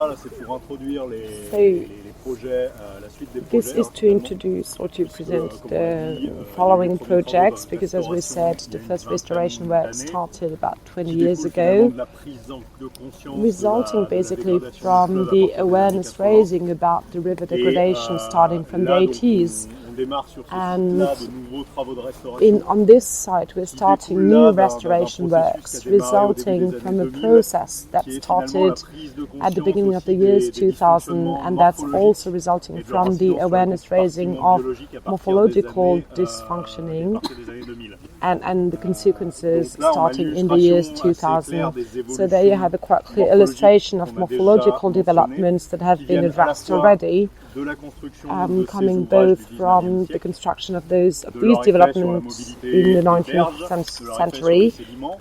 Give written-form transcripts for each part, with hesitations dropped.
This is to introduce or to present the following projects, because as we said, the first restoration work started about 20 years ago, resulting basically from the awareness raising about the river degradation starting from the 80s. And on this site we're starting new restoration works resulting from a process that started at the beginning of the years 2000, and that's also resulting from the awareness raising of morphological dysfunctioning and the consequences starting in the years 2000. So there you have a quite clear illustration of morphological developments that have been addressed already, coming both from the construction of these developments in the 19th century,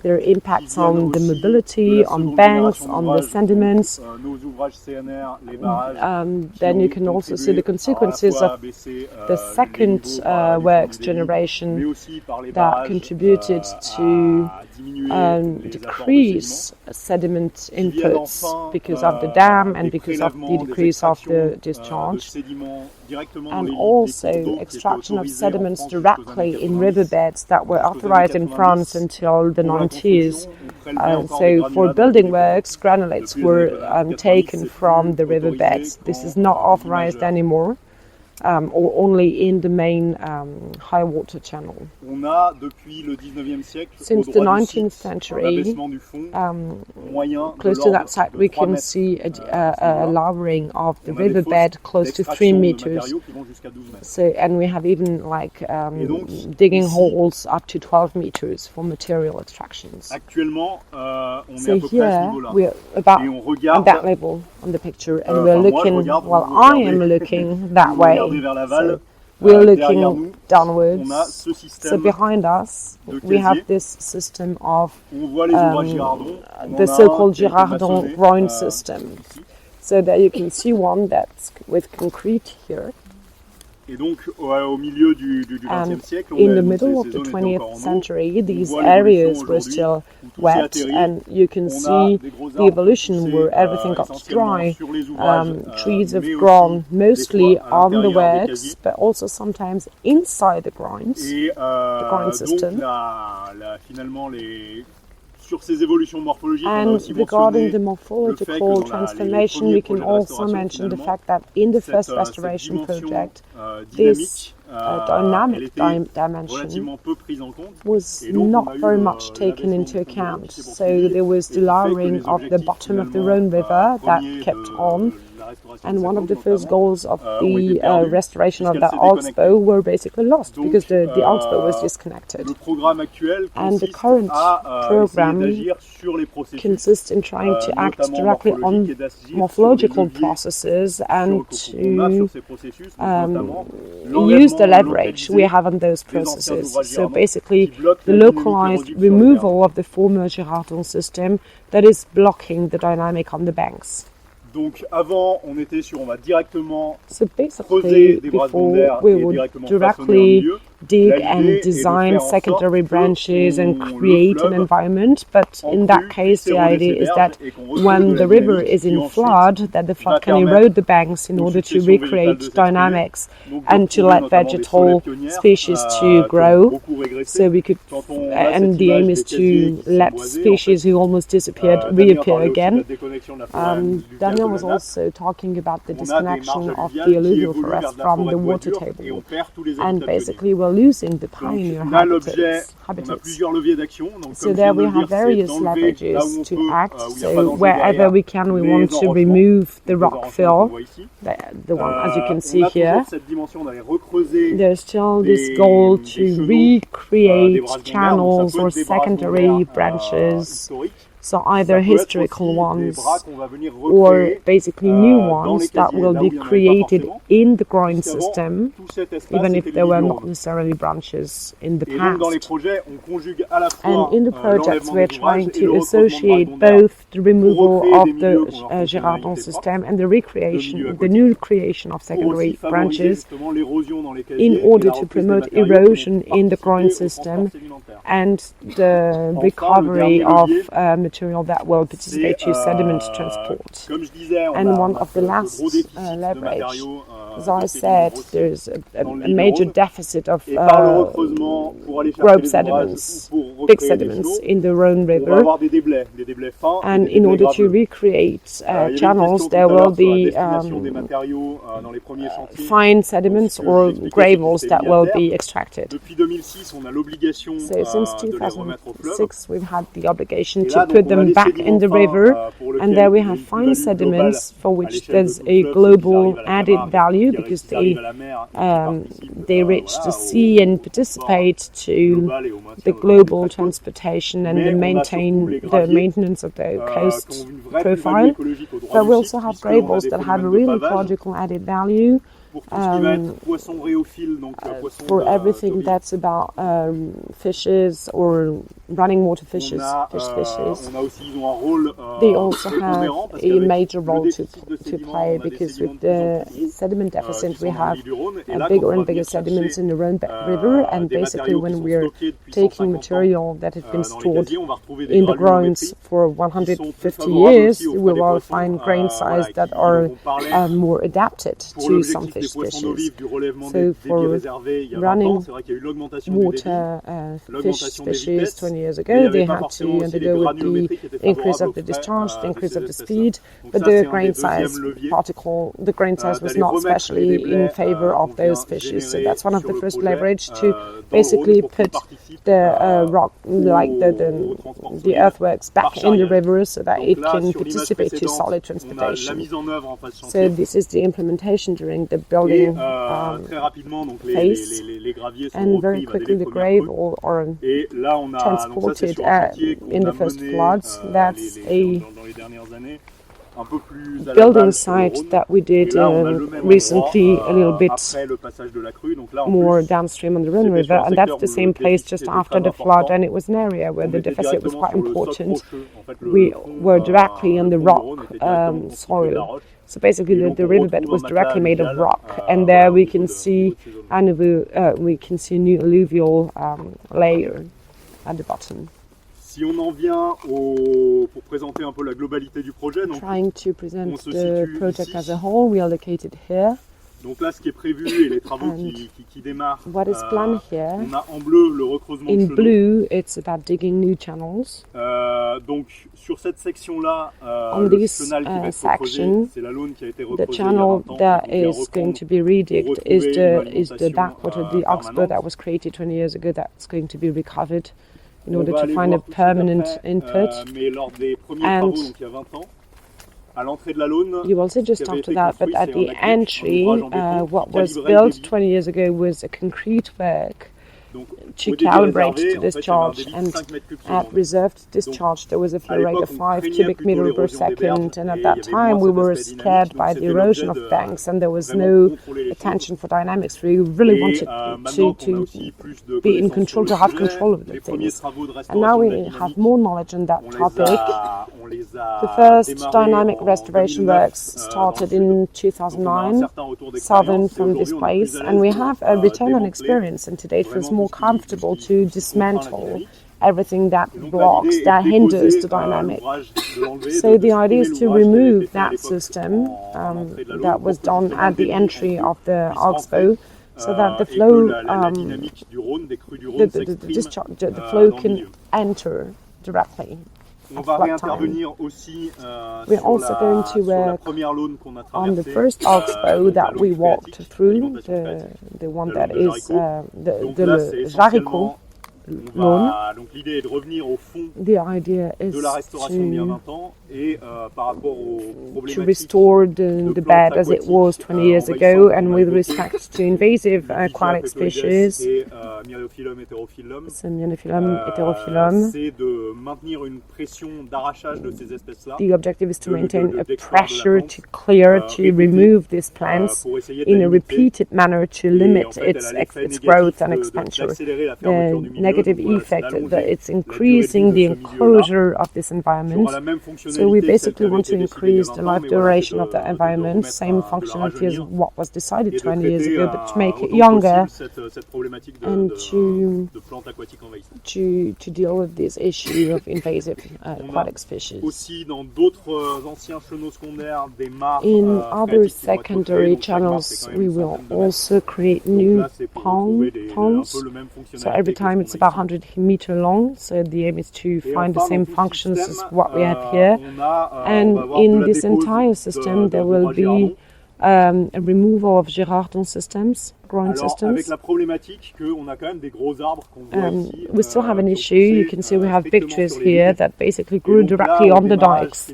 their impacts on the mobility, on banks, on the sediments. Then you can also see the consequences of the second works generation that contributed to decrease sediment inputs because of the dam and because of the decrease of the discharge, and also extraction of sediments directly in riverbeds that were authorized in France until the 90s. So for building works, granulates were taken from the riverbeds. This is not authorized anymore, or only in the main high water channel. Since the 19th century, close to that site we can see a lowering of the riverbed close to 3 meters. So, and we have even digging holes up to 12 meters for material extractions. So here we're about at that level on the picture, and we're looking, well, I am looking that way. So we're looking downwards. So behind us, we have this system of the so-called Girardon-Rhône system. So there you can see one that's with concrete here. And in the middle of the 20th century, these areas were still wet, and you can see the evolution where everything got dry. Trees have grown mostly on the works, but also sometimes inside the grind system. And regarding the morphological transformation, we can also mention the fact that in the first restoration project, this dynamic dimension was not very much taken into account. So there was the lowering of the bottom of the Rhône River that kept on. And one of the first goals of the restoration of that oxbow were basically lost because the oxbow was disconnected. And the current program consists in trying to act directly on morphological processes and to use the leverage we have on those processes. So basically the localized removal of the former Girardon system that is blocking the dynamic on the banks. So basically, before we would directly dig and design secondary branches and create an environment, but in that case the idea is that when the river is in flood, that the flood can erode the banks in order to recreate dynamics and to let vegetal species to grow. So we could, and the aim is to let species who almost disappeared reappear again. Daniel was also talking about the disconnection of the alluvial forest from the water table, and basically we're losing the pioneer habitats. So there we have various leverages to act. So wherever we can, we want to remove the rock fill, the one as you can see here. There's still this goal to recreate channels or secondary branches. So either historical ones or basically new ones that will be created in the grind system, even if there were not necessarily branches in the past. And in the projects we're trying to associate both the removal of the Girardon system and the recreation, the new creation of secondary branches in order to promote erosion in the grind system and the recovery of material that will participate to sediment transport. And one of the last leverage, as I said, there's a major deficit of rope sediments, big sediments in the Rhône River. And in order to recreate channels, there will be fine sediments or gravels that will be extracted. So since 2006, we've had the obligation to put them back in the river, and there we have fine sediments for which there's a global added value because they reach the sea and participate to the global transportation and the maintenance of the coast profile. But we also have gravels that have a real ecological added value. For everything that's about fishes or running water fishes, fishes. They also have a major role to play because with the sediment deficit we have bigger and bigger sediments in the Rhône River, and basically when we're taking material that has been stored in the grounds for 150 years, we will find grain size that are more adapted to some fish species. So for running water fish species 20 years ago, they had to undergo with the increase of the discharge, the increase of the speed, but the grain size was not especially in favor of those fishes. So that's one of the first leverage to basically put the rock, like the earthworks back in the river so that it can participate to solid transportation. So this is the implementation during the building phase, and very quickly the gravel are transported in the first floods. That's a building site that we did recently a little bit more downstream on the Rhône River, and that's the same place just after the flood, and it was an area where the deficit was quite important. We were directly on the rock soil. So basically the riverbed was directly made of rock, and there we can see a new alluvial layer at the bottom. Si on en vient pour présenter un peu la globalité du projet, donc trying to present the project as a whole, we are located here. Donc là, ce qui est prévu et les travaux qui démarrent, what is planned here, on a en bleu le recreusement in blue, it's about digging new channels. Donc sur cette section-là, on le this canal qui va être section, recreusé, c'est la Lône qui a été recreusée the channel that il y a is going to be redigged is the backwater, the oxbow that was created 20 years ago that's going to be recovered in order to find a permanent input. Mais lors des premiers travaux, donc il y a 20 ans, à l'entrée de la Lône, you will see just after that, but at the entry, what was built 20 years ago was a concrete work to calibrate the discharge, and at reserved discharge there was a flow rate of 5 cubic meters per second, and at that time we were scared by the erosion of banks and there was no attention for dynamics. We really wanted to be in control, to have control of the things, and now we have more knowledge on that topic. The first dynamic restoration works started in 2009, southern from this place, and we have a return on experience, and today it feels more comfortable to dismantle everything that blocks, that hinders the dynamic. So the idea is to remove that system that was done at the entry of the oxbow, so that the flow, the flow can enter directly. On va réintervenir aussi We're also going to work on the first oxbow that we walked through, the one that is the Rhône. Donc l'idée est de revenir au fond the idea is de la restauration d'il y a 20 ans et par rapport aux to restore the bed as it was 20 years ago, and with respect to invasive aquatic species, Myriophyllum heterophyllum, c'est heterophyllum. C'est de maintenir une pression d'arrachage de ces espèces-là. The objective is to maintain a pressure to clear, to remove these plants in a repeated manner to limit its growth and expansion. The negative negative effect, that it's increasing the enclosure of this environment. So we basically want to increase the life duration of the environment, same functionality as what was decided 20 years ago, but to make it younger and to deal with this issue of invasive aquatic species. In other secondary channels, we will also create new ponds. So every time it's about 100 meters long. So the aim is to find the same functions as what we have here. And in this entire system, there will be a removal of Girardon systems, growing systems. We still have an issue. You can see we have big trees here that basically grew directly on the dikes.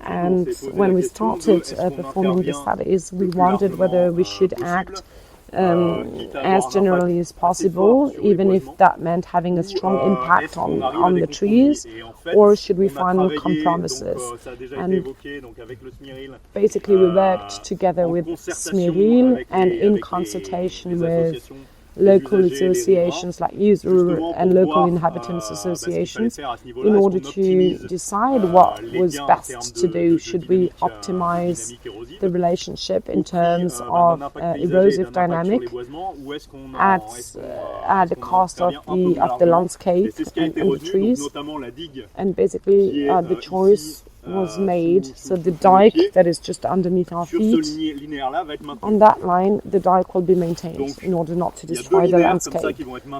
And when we started performing the studies, we wondered whether we should act as generally as possible, even if that meant having a strong impact on the trees, or should we find more compromises? And basically we worked together with SMIRIL and in consultation with local associations like user and local inhabitants associations in order to decide what was best to do. Should we optimize the relationship in terms of erosive dynamic at the cost of the landscape and the trees? And basically the choice was made, so the dike that is just underneath our feet, on that line the dike will be maintained in order not to destroy the landscape.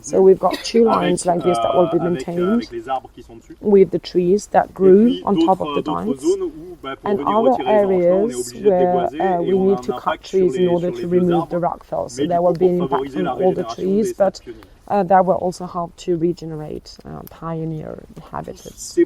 So we've got two lines like this that will be maintained with the trees that grew on top of the dikes, and other areas where we need to cut trees in order to remove the rockfall. So there will be an impact on all the trees, but that will also help to regenerate pioneer habitats.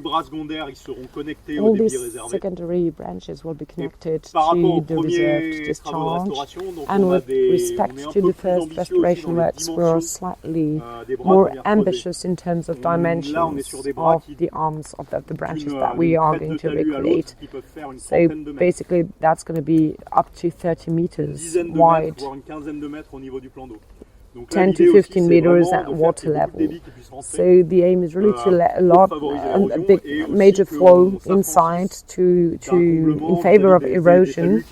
All these secondary branches will be connected to the reserved discharge, and with respect to the first restoration works, we are slightly more ambitious in terms of dimensions of the arms of the branches that we are going to recreate. So basically that's going to be up to 30 meters wide, 10 to 15 meters at water level. So the aim is really to let a big major flow inside to in favor of erosion,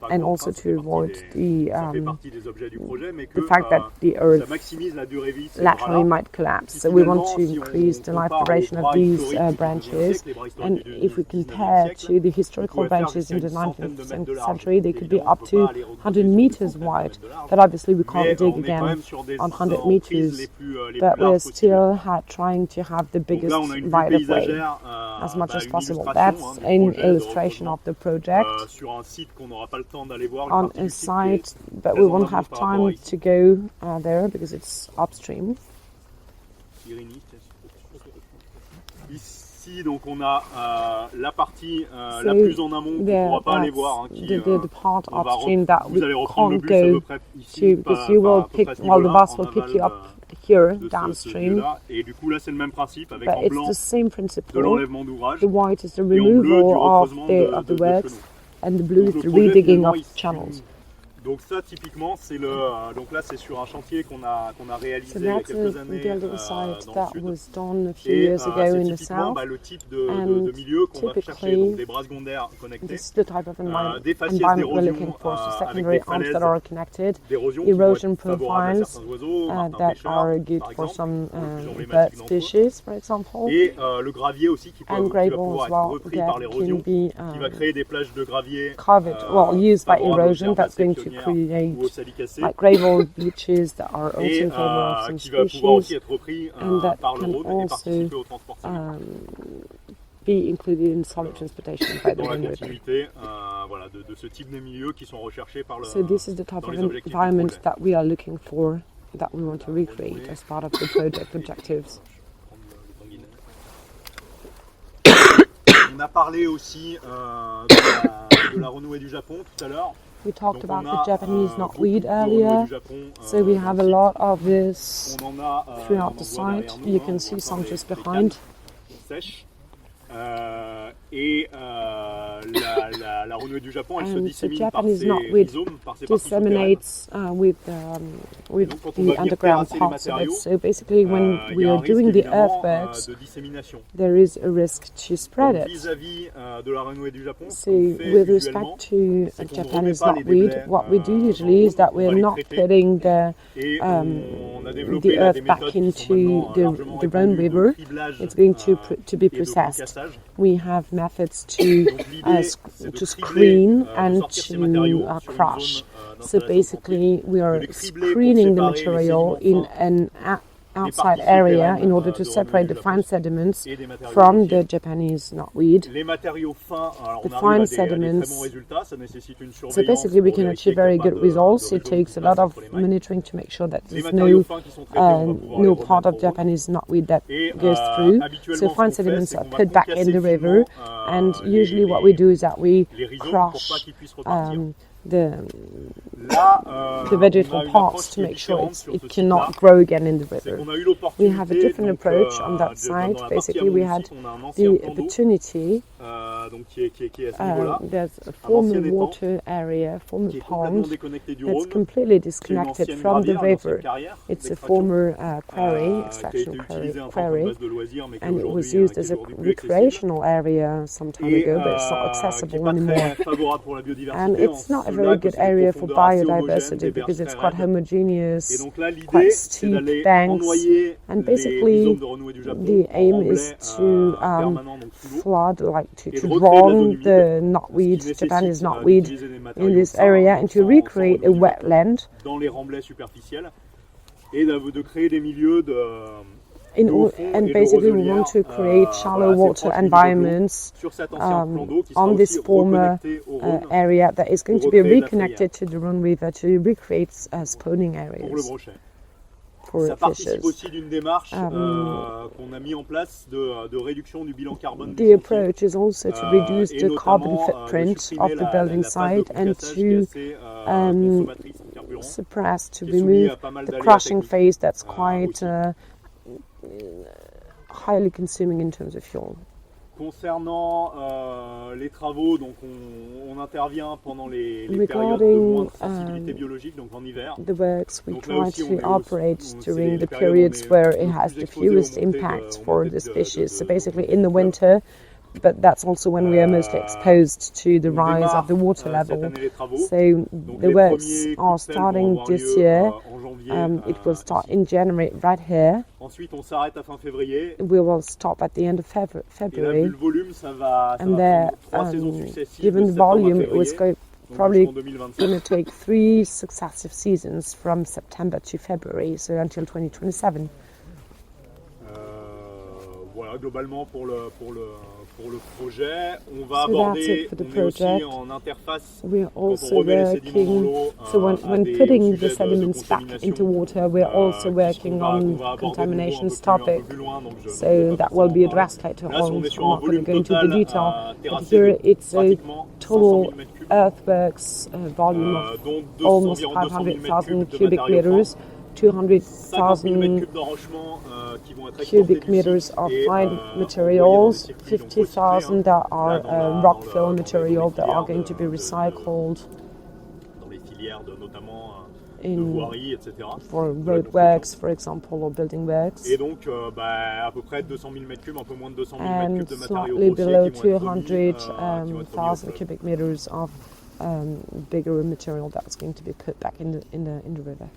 and also to avoid the fact that the earth laterally might collapse. So we want to increase the life duration of these branches, and if we compare to the historical branches in the 19th century, they could be up to 100 meters wide. But obviously we can't dig again on 100 meters, but we're still trying to have the biggest right of way as much as possible. That's an illustration of the project on a site, but we won't have time to go there because it's upstream. Ici, donc on a la partie la plus en amont qu'on ne pourra pas aller voir, the part upstream that we can't go to, because you will pick, well, the bus will pick you up here downstream. Et du coup là c'est le même principe avec en blanc it's the same principle. De l'enlèvement d'ouvrage. The white is the removal of the works, and the blue is the redigging of channels. Donc ça typiquement c'est donc là c'est sur un chantier qu'on a réalisé il y a quelques années that was done a few years ago in the south. Le type de milieu qu'on va chercher, donc des bras secondaires connectés. This is the type of environment we're looking for, so secondary arms that are connected, erosion profiles that are good for some bird species, for example. Et le gravier aussi qui peut être repris par l'érosion, qui va créer des plages de gravier covered, used by erosion, that's going to create like gravel beaches that are also in favor of some species, and that can also be included in solid transportation by the Rhône River. So this is the type of environment that we are looking for, that we want to recreate as part of the project objectives. On a parlé aussi de la renouée du Japon tout à l'heure. We talked about the Japanese knotweed earlier, so we have a lot of this throughout the site. You can see some just behind. Et la renouée du Japon, elle se And the dissémine par Japanese ses knotweed rhizomes, par ses parties souterraines. disseminates with Donc, quand on the va venir underground terrasser les parts of it. matériaux, So basically, when il we y a un are risque doing the évidemment earthworks, de dissémination. there is a risk to spread Donc, it. vis-à-vis de la renouée du Japon, ce So, qu'on fait with usuellement, respect to c'est qu'on ne remet Japanese pas les knotweed, déblais what we do dans le usually is Rhône, that on we're va les not traiter putting et on a développé the là des earth back méthodes qui sont into maintenant largement the Rhone répandues de River. criblage It's going to be et de processed. concassage. We have methods to Donc l'idée, c'est de to cribler, screen de and sortir ces matériaux to sur une crush. zone So basically, we are screening the material in an outside area in order to separate the fine sediments from the Japanese knotweed. Les matériaux fins, alors The on arrive fine à des très sediments. bons résultats, ça nécessite une surveillance. So basically, we pour can vérifier achieve very qu'il y a good pas de results. It réseau takes qui a passe lot of entre les mailles. monitoring to make sure that Les there's matériaux fins qui sont traités, on va pouvoir les no remettre part au of Rhône. Japanese knotweed that Et goes through. habituellement, So ce fine qu'on fait, sediments c'est are qu'on va put back in concasser the river, finement, and usually what we do is that we les rhizomes pour pas crush qu'ils puissent repartir. the The vegetable parts to make sure it cannot grow again in the river. We have a different approach on that side. Basically, we had the opportunity. There's a former water area, former pond that's completely disconnected from the river. It's a former quarry, extraction quarry, and it was used as a recreational area some time ago, but it's not accessible anymore. And it's not a very good area for biodiversity because it's quite homogeneous, quite steep banks, and basically the aim is to flood, like to drown the knotweed, Japanese knotweed in this area and to recreate a wetland. And basically we want to create shallow water environments on this former area that is going to be reconnected to the Rhône River to recreate spawning areas for fishes. The approach is also to reduce the carbon footprint of the building site and to suppress, to remove the crushing phase that's quite highly consuming in terms of fuel. Concernant les travaux, donc on intervient pendant les périodes de moindre sensibilité biologique, donc en hiver. The works we try to operate during the periods where it has the fewest impact for the species. So basically in the winter, but that's also when we are mostly exposed to the rise of the water level. So the works are starting this year. It will start in January right here. We will stop at the end of February. And there, given the volume, it was probably going to take 3 successive seasons from September to February, so until 2027. Voilà, globalement pour le projet, on va aborder aussi en interface. We're also working, so when putting the sediments back into water, we're also working on contamination topic. So that will be addressed later on. I'm not going to go into the detail, but here it's a total earthworks volume of almost 500,000 cubic meters. 200,000 cubic meters of fine materials, 50,000 that are rock fill material that are going to be recycled for roadworks, for example, or building works. And slightly below 200,000 cubic meters of bigger material that's going to be put back in the river.